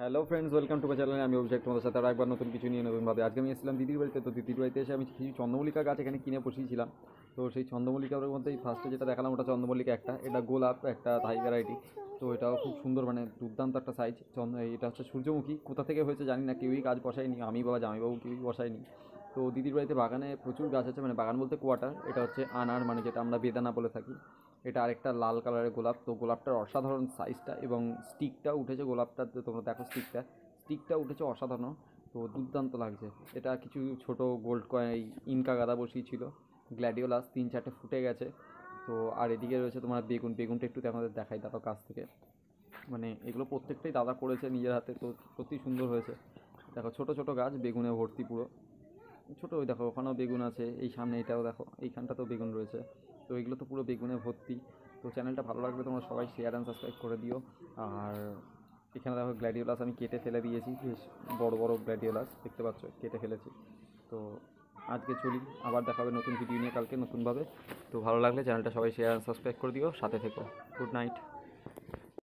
Hello friends, welcome to my channel. আমি অভিষেক, তোমাদের সাথে আরও একবার নতুন কিছু নিয়ে নতুনভাবে। আজকে আমি এসেছিলাম দিদির বাড়িতে। তো দিদির বাড়িতে এসে আমি কিছু চন্দ্রমল্লিকা গাছ এখানে কিনে বসিয়েছিলাম। তো সেই চন্দ্রমল্লিকার মধ্যেই ফার্স্টে যেটা দেখালাম ওটা চন্দ্রমল্লিকা একটা, এটা গোলাপ একটা থাই ভ্যারাইটি। তো এটাও খুব সুন্দর, মানে দুর্দান্ত একটা সাইজ। এটা হচ্ছে সূর্যমুখী। কোথা থেকে হয়েছে জানি না, কেউই গাছ বসায়নি, আমি বাবা জামাইবাবু কেউই বসায়নি। তো দিদির বাড়িতে বাগানে প্রচুর গাছ আছে, মানে বাগান বলতে কোয়ার্টার। এটা হচ্ছে আনার, মানে যেটা আমরা বেদানা বলে থাকি। এটা আরেকটা লাল কালারের গোলাপ। তো গোলাপটার অসাধারণ সাইজটা এবং স্টিকটা উঠেছে গোলাপটা, তোমরা দেখো স্টিকটা উঠেছে অসাধারণ। তো দুর্দান্ত লাগছে। এটা কিছু ছোট গোল্ড কয়েন, ইনকা গাঁদা বসিয়েছিল, গ্ল্যাডিওলাস 3-4টে ফুটে গেছে। তো আর এদিকে রয়েছে তোমার বেগুনটা একটু আমাদের দেখাই দাদা কাছ থেকে। মানে এগুলো প্রত্যেকটাই দাদা করেছে নিজের হাতে। তো সত্যি সুন্দর হয়েছে। দেখো ছোট ছোট গাছ, বেগুনে ভর্তি পুরো। ছোটো ওই দেখো ওখানেও বেগুন আছে, এই সামনে এটাও দেখো, এইখানটাতেও বেগুন রয়েছে। তো এগুলো তো পুরো বেগুনে ভর্তি। তো চ্যানেলটা ভালো লাগলে তোমরা সবাই শেয়ার অ্যান্ড সাবস্ক্রাইব করে দিও। আর এখানে দেখো গ্ল্যাডিওলাস আমি কেটে ফেলে দিয়েছি, বেশ বড় বড় গ্ল্যাডিওলাস দেখতে পাচ্ছ, কেটে ফেলেছি। তো আজকে চলি, আবার দেখা হবে নতুন ভিডিও নিয়ে কালকে নতুনভাবে। তো ভালো লাগলে চ্যানেলটা সবাই শেয়ার অ্যান্ড সাবস্ক্রাইব করে দিও, সাথে থেকো। Good night.